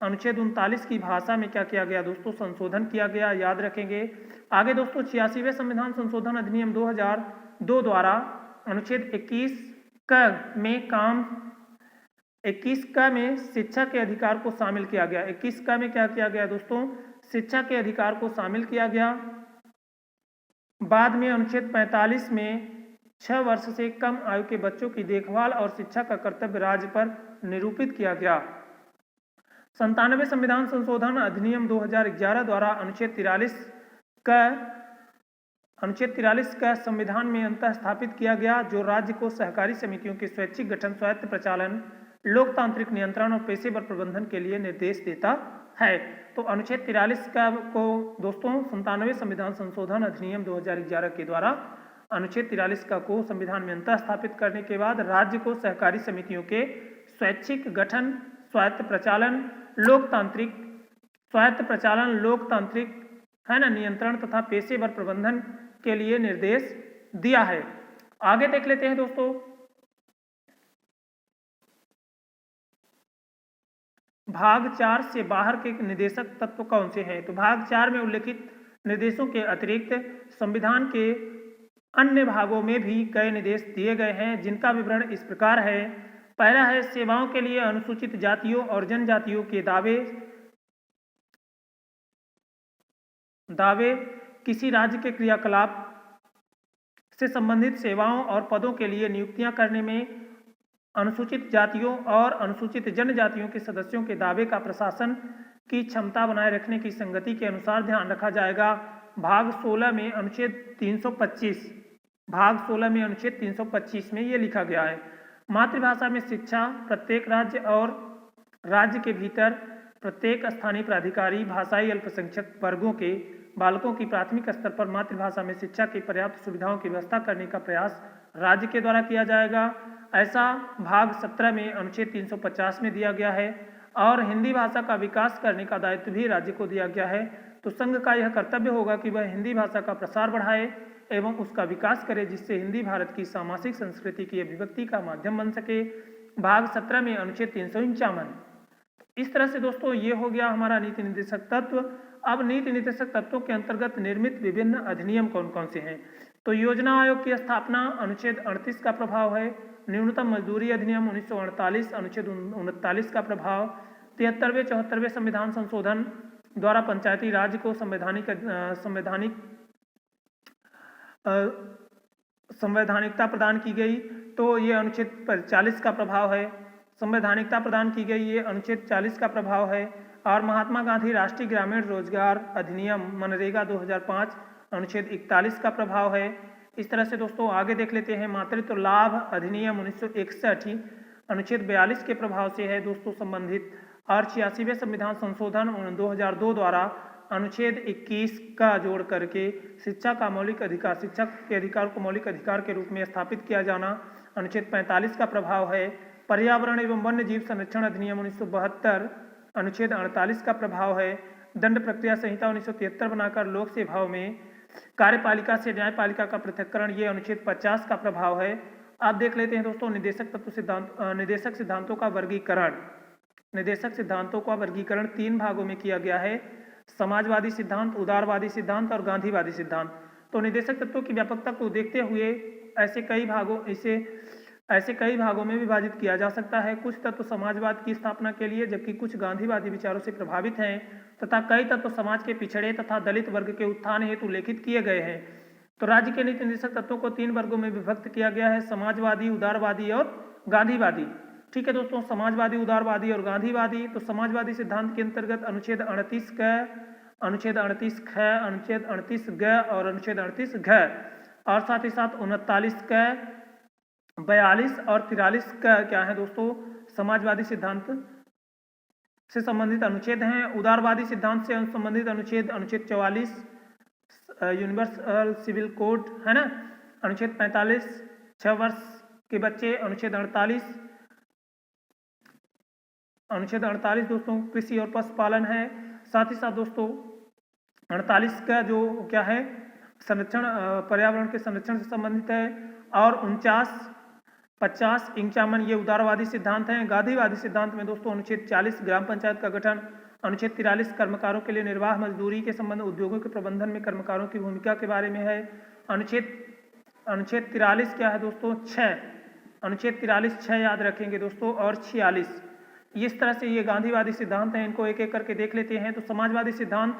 अनुच्छेद 39 की भाषा में क्या किया गया दोस्तों, संशोधन किया गया, याद रखेंगे। आगे दोस्तों 86वें संविधान संशोधन अधिनियम 2002 द्वारा अनुच्छेद 21 क में शिक्षा के अधिकार को शामिल किया गया। 21 क में क्या किया गया दोस्तों, शिक्षा के अधिकार को शामिल किया गया। बाद में अनुच्छेद 45 में 6 वर्ष से कम आयु के बच्चों की देखभाल और शिक्षा का कर्तव्य राज्य पर निरूपित किया गया। 97वें संविधान संशोधन अधिनियम 2011 द्वारा अनुच्छेद 43 का संविधान में अंतः स्थापित किया गया, जो राज्य को सहकारी समितियों के स्वैच्छिक गठन, स्वायत्त प्रचालन, लोकतांत्रिक नियंत्रण और पेशेवर प्रबंधन के लिए निर्देश देता है। तो अनुच्छेद 43 का को दोस्तों 97वें संविधान संशोधन अधिनियम 2011 के द्वारा अनुच्छेद 43 का को संविधान में अंतः स्थापित करने के बाद राज्य को सहकारी समितियों के स्वैच्छिक गठन, स्वायत्त प्रचालन, लोकतांत्रिक है ना, नियंत्रण तथा पेशेवर प्रबंधन के लिए निर्देश दिया है। आगे देख लेते हैं दोस्तों, भाग 4 से बाहर के निदेशक तत्व कौन से हैं। तो भाग 4 में उल्लेखित निर्देशों के अतिरिक्त संविधान के अन्य भागों में भी कई निर्देश दिए गए हैं, जिनका विवरण इस प्रकार है। पहला है सेवाओं के लिए अनुसूचित जातियों और जनजातियों के दावे किसी राज्य के क्रियाकलाप से संबंधित सेवाओं और पदों के लिए नियुक्तियां करने में अनुसूचित जातियों और अनुसूचित जनजातियों के सदस्यों के दावे का प्रशासन की क्षमता बनाए रखने की संगति के अनुसार ध्यान रखा जाएगा। भाग 16 में अनुच्छेद 325 में ये लिखा गया है, मातृभाषा में शिक्षा प्रत्येक राज्य और राज्य के भीतर प्रत्येक स्थानीय प्राधिकारी भाषाई अल्पसंख्यक वर्गों के बालकों की प्राथमिक स्तर पर मातृभाषा में शिक्षा की पर्याप्त सुविधाओं की व्यवस्था करने का प्रयास राज्य के द्वारा किया जाएगा। ऐसा भाग 17 में अनुच्छेद 350 में दिया गया है। और हिंदी भाषा का विकास करने का दायित्व भी राज्य को दिया गया है। तो संघ का यह कर्तव्य होगा कि वह हिंदी भाषा का प्रसार बढ़ाए एवं उसका विकास करे, जिससे हिंदी भारत की सामाजिक संस्कृति की अभिव्यक्ति का माध्यम बन सके। भाग 17 में अनुच्छेद 351। इस तरह से दोस्तों ये हो गया हमारा नीति निर्देशक तत्व। अब नीति निर्देशक तत्वों के अंतर्गत निर्मित विभिन्न अधिनियम कौन कौन से हैं। तो योजना आयोग की स्थापना अनुच्छेद 38 का प्रभाव है। न्यूनतम मजदूरी अधिनियम 1948 अनुच्छेद 39 का प्रभाव। 73वें 74वें संविधान संशोधन द्वारा पंचायती राज को संवैधानिकता प्रदान की गई, तो ये अनुच्छेद 40 का प्रभाव है। संवैधानिकता प्रदान की गई, ये अनुच्छेद 40 का प्रभाव है। और महात्मा गांधी राष्ट्रीय ग्रामीण रोजगार अधिनियम मनरेगा 2005 अनुच्छेद 41 का प्रभाव है। इस तरह से दोस्तों आगे देख लेते हैं। मातृत्व लाभ अधिनियम 1961 अनुच्छेद 42 के प्रभाव से है दोस्तों संबंधित। और 86वें संविधान संशोधन 2002 द्वारा अनुच्छेद 21 का जोड़ करके शिक्षा का मौलिक अधिकार, शिक्षा के अधिकार को मौलिक अधिकार के रूप में स्थापित किया जाना अनुच्छेद 45 का प्रभाव है। पर्यावरण एवं वन्य जीव संरक्षण अधिनियम 1972 अनुच्छेद 48 का प्रभाव है। दंड प्रक्रिया संहिता 1973 बनाकर लोक सेवाओं में कार्यपालिका से न्यायपालिका का पृथक्करण, ये अनुच्छेद 50 का प्रभाव है। आप देख लेते हैं दोस्तों निदेशक तत्व सिद्धांत, निदेशक सिद्धांतों का वर्गीकरण। निदेशक सिद्धांतों का वर्गीकरण 3 भागों में किया गया है, समाजवादी सिद्धांत, उदारवादी सिद्धांत और गांधीवादी सिद्धांत। तो निदेशक तत्वों की व्यापकता को देखते हुए ऐसे कई भागों में विभाजित किया जा सकता है। कुछ तत्व समाजवाद की स्थापना के लिए, जबकि कुछ गांधीवादी विचारों से प्रभावित हैं, तथा कई तत्व समाज के पिछड़े तथा दलित वर्ग के उत्थान हेतु उल्लेखित किए गए हैं। तो राज्य के नीति निर्देशक तत्वों को 3 वर्गों में विभक्त किया गया है, समाजवादी, उदारवादी और गांधीवादी। ठीक है दोस्तों, समाजवादी, उदारवादी और गांधीवादी। तो समाजवादी सिद्धांत के अंतर्गत अनुच्छेद 38 क, अनुच्छेद 38 ख, अनुच्छेद 38 ग और अनुच्छेद 38 घ, और साथ ही साथ 39 क, 42 और 43 का क्या है दोस्तों समाजवादी सिद्धांत से संबंधित अनुच्छेद हैं। उदारवादी सिद्धांत से संबंधित अनुच्छेद 44 यूनिवर्सल सिविल कोड है ना, अनुच्छेद 45 6 वर्ष के बच्चे, अनुच्छेद 48 दोस्तों कृषि और पशुपालन है। साथ ही साथ दोस्तों 48 का जो क्या है संरक्षण, पर्यावरण के संरक्षण से संबंधित है। और 49 50 51 ये उदारवादी सिद्धांत हैं। गांधीवादी सिद्धांत में दोस्तों अनुच्छेद 40 ग्राम पंचायत का गठन, अनुच्छेद 43 कर्मकारों के लिए निर्वाह मजदूरी के संबंध, उद्योगों के प्रबंधन में कर्मकारों की भूमिका के बारे में है। अनुच्छेद 43 क्या है दोस्तों 6, अनुच्छेद 43 6 याद रखेंगे दोस्तों, और 46। इस तरह से ये गांधीवादी सिद्धांत हैं, इनको एक एक करके देख लेते हैं। तो समाजवादी सिद्धांत,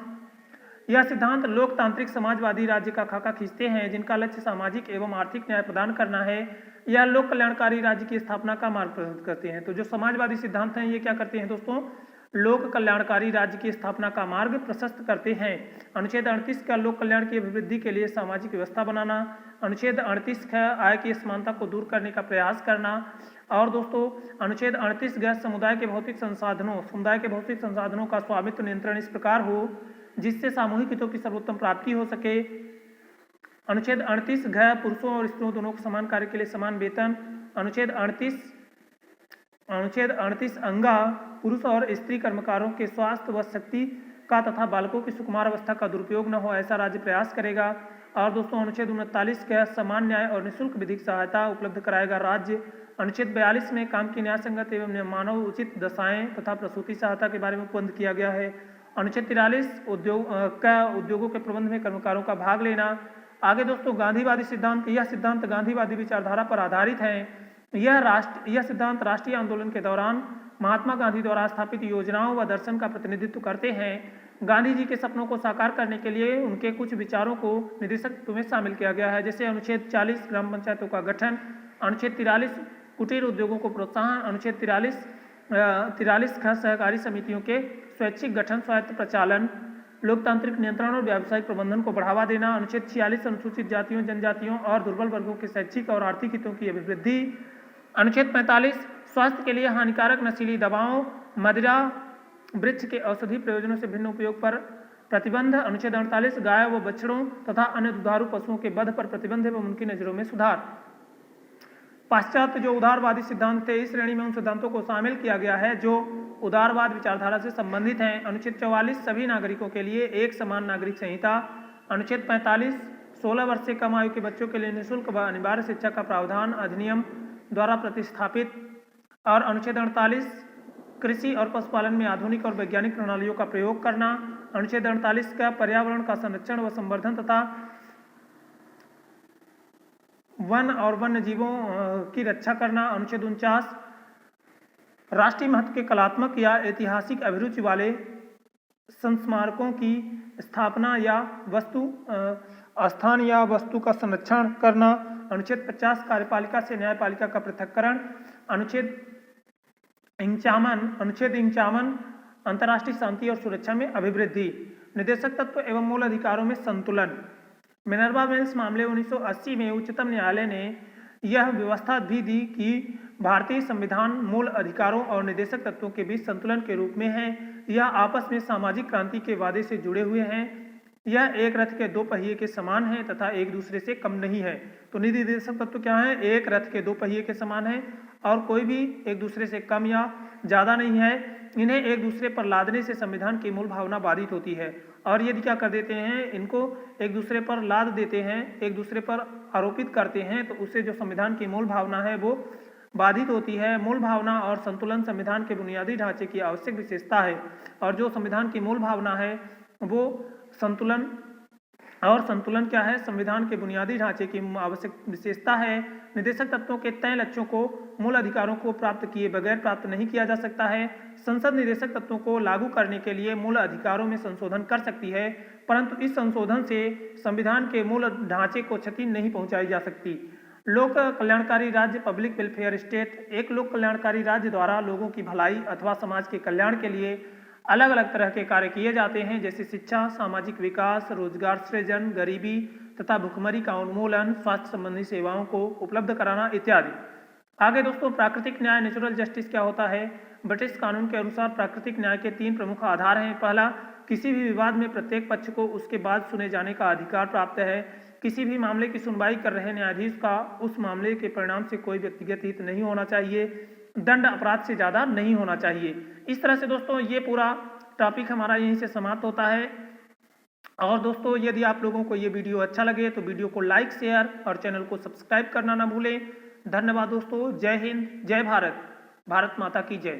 यह सिद्धांत लोकतांत्रिक समाजवादी राज्य का खाका खींचते हैं जिनका लक्ष्य सामाजिक एवं आर्थिक न्याय प्रदान करना है। यह लोक कल्याणकारी राज्य की स्थापना का मार्ग प्रशस्त करते हैं। तो जो समाजवादी सिद्धांत हैं ये क्या करते हैं दोस्तों, लोक कल्याणकारी राज्य की स्थापना का मार्ग प्रशस्त करते हैं। अनुच्छेद 38 का लोक कल्याण की अभिवृद्धि के लिए सामाजिक व्यवस्था बनाना, अनुच्छेद 38 का आय की असमानता को दूर करने का प्रयास करना। और दोस्तों अनुच्छेद 38 गैर समुदाय के भौतिक संसाधनों का स्वामित्व नियंत्रण इस प्रकार हो जिससे सामूहिक हितों की सर्वोत्तम प्राप्ति हो सके। अनुच्छेद 38 घ पुरुषों और स्त्रियों दोनों को समान कार्य के लिए समान वेतन। अनुच्छेद 38 अंगा पुरुष और स्त्री कर्मकारों के स्वास्थ्य व शक्ति का तथा बालकों की सुकुमार अवस्था का दुरुपयोग न हो ऐसा राज्य प्रयास करेगा। और दोस्तों अनुच्छेद 39 का समान न्याय और निःशुल्क विधिक सहायता उपलब्ध कराएगा राज्य। अनुच्छेद 42 में काम की न्याय संगत एवं मानव उचित दशाएं तथा प्रसूति सहायता के बारे में उपबंध किया गया है। अनुच्छेद 43 उद्योगों के प्रबंध में कर्मकारों का भाग लेना। आगे दोस्तों गांधीवादी सिद्धांत, यह सिद्धांत गांधीवादी विचारधारा पर आधारित है। यह सिद्धांत राष्ट्रीय आंदोलन के दौरान महात्मा गांधी द्वारा स्थापित योजनाओं व दर्शन का प्रतिनिधित्व करते हैं। गांधी जी के सपनों को साकार करने के लिए उनके कुछ विचारों को निर्देशक तत्व में शामिल किया गया है, जैसे अनुच्छेद 40 ग्राम पंचायतों का गठन, अनुच्छेद 43 कुटीर उद्योगों को प्रोत्साहन, अनुच्छेद 43 सहकारी समितियों के स्वैच्छिक गठन, स्वायत्त प्रचालन, लोकतांत्रिक नियंत्रण और व्यावसायिक प्रबंधन को बढ़ावा देना। अनुच्छेद 46 अनुसूचित जातियों, जनजातियों और दुर्बल वर्गों के शैक्षिक और आर्थिक हितों की अभिवृद्धि। अनुच्छेद 45 स्वास्थ्य के लिए हानिकारक नशीली दवाओं, मदिरा, वृक्ष के औषधि प्रयोजनों से भिन्न उपयोग पर प्रतिबंध। अनुच्छेद 48 गाय व बछड़ों तथा अन्य दुधारू पशुओं के वध पर प्रतिबंध एवं उनकी नजरों में सुधार। पाश्चात्य जो उदारवादी सिद्धांत थे इस श्रेणी में उन सिद्धांतों को शामिल किया गया है जो उदारवाद विचारधारा से संबंधित हैं। अनुच्छेद 44 सभी नागरिकों के लिए एक समान नागरिक संहिता। अनुच्छेद 45 16 वर्ष से कम आयु के बच्चों के लिए निःशुल्क व अनिवार्य शिक्षा का प्रावधान अधिनियम द्वारा प्रतिस्थापित। और अनुच्छेद 48 कृषि और पशुपालन में आधुनिक और वैज्ञानिक प्रणालियों का प्रयोग करना। अनुच्छेद 48 का पर्यावरण का संरक्षण व संवर्धन तथा वन और वन्य जीवों की रक्षा करना। अनुच्छेद 49 राष्ट्रीय महत्व के कलात्मक या ऐतिहासिक अभिरुचि वाले संस्मारकों की स्थापना या स्थान या वस्तु का संरक्षण करना। अनुच्छेद 50 कार्यपालिका से न्यायपालिका का पृथक्करण। अनुच्छेद 51 अंतर्राष्ट्रीय शांति और सुरक्षा में अभिवृद्धि। निदेशक तत्व एवं मूल अधिकारों में संतुलन। मिनर्वा मिल्स मामले 1980 में उच्चतम न्यायालय ने यह व्यवस्था भी दी कि भारतीय संविधान मूल अधिकारों और निदेशक तत्वों के बीच संतुलन के रूप में है। यह आपस में सामाजिक क्रांति के वादे से जुड़े हुए हैं। यह एक रथ के दो पहिए के समान है तथा एक दूसरे से कम नहीं है। तो निदेशक तत्व क्या है, एक रथ के दो पहिए के समान है और कोई भी एक दूसरे से कम या ज़्यादा नहीं है। इन्हें एक दूसरे पर लादने से संविधान की मूल भावना बाधित होती है और यदि क्या कर देते हैं, इनको एक दूसरे पर लाद देते हैं, एक दूसरे पर आरोपित करते हैं तो उससे जो संविधान की मूल भावना है वो बाधित होती है। मूल भावना और संतुलन संविधान के बुनियादी ढांचे की आवश्यक विशेषता है और जो संविधान की मूल भावना है वो संतुलन क्या है, संविधान के बुनियादी ढांचे की आवश्यक विशेषता है। निदेशक तत्वों के तय लक्ष्यों को मूल अधिकारों को प्राप्त किए बगैर प्राप्त नहीं किया जा सकता है। संसद निदेशक तत्वों को लागू करने के लिए मूल अधिकारों में संशोधन कर सकती है, परंतु इस संशोधन से संविधान के मूल ढांचे को क्षति नहीं पहुंचाई जा सकती। लोक कल्याणकारी राज्य पब्लिक वेलफेयर स्टेट एक लोक कल्याणकारी राज्य द्वारा लोगों की भलाई अथवा समाज के कल्याण के लिए अलग अलग तरह के कार्य किए जाते हैं, जैसे शिक्षा, सामाजिक विकास, रोजगार सृजन, गरीबी तथा भुखमरी का उन्मूलन, स्वास्थ्य संबंधी सेवाओं को उपलब्ध कराना इत्यादि। आगे दोस्तों प्राकृतिक न्याय नेचुरल जस्टिस क्या होता है। ब्रिटिश कानून के अनुसार प्राकृतिक न्याय के 3 प्रमुख आधार हैं। पहला, किसी भी विवाद में प्रत्येक पक्ष को उसके बाद सुने जाने का अधिकार प्राप्त है। किसी भी मामले की सुनवाई कर रहे न्यायाधीश का उस मामले के परिणाम से कोई व्यक्तिगत हित नहीं होना चाहिए। दंड अपराध से ज़्यादा नहीं होना चाहिए। इस तरह से दोस्तों ये पूरा टॉपिक हमारा यहीं से समाप्त होता है। और दोस्तों यदि आप लोगों को ये वीडियो अच्छा लगे तो वीडियो को लाइक, शेयर और चैनल को सब्सक्राइब करना ना भूलें। धन्यवाद दोस्तों। जय हिंद, जय भारत, भारत माता की जय।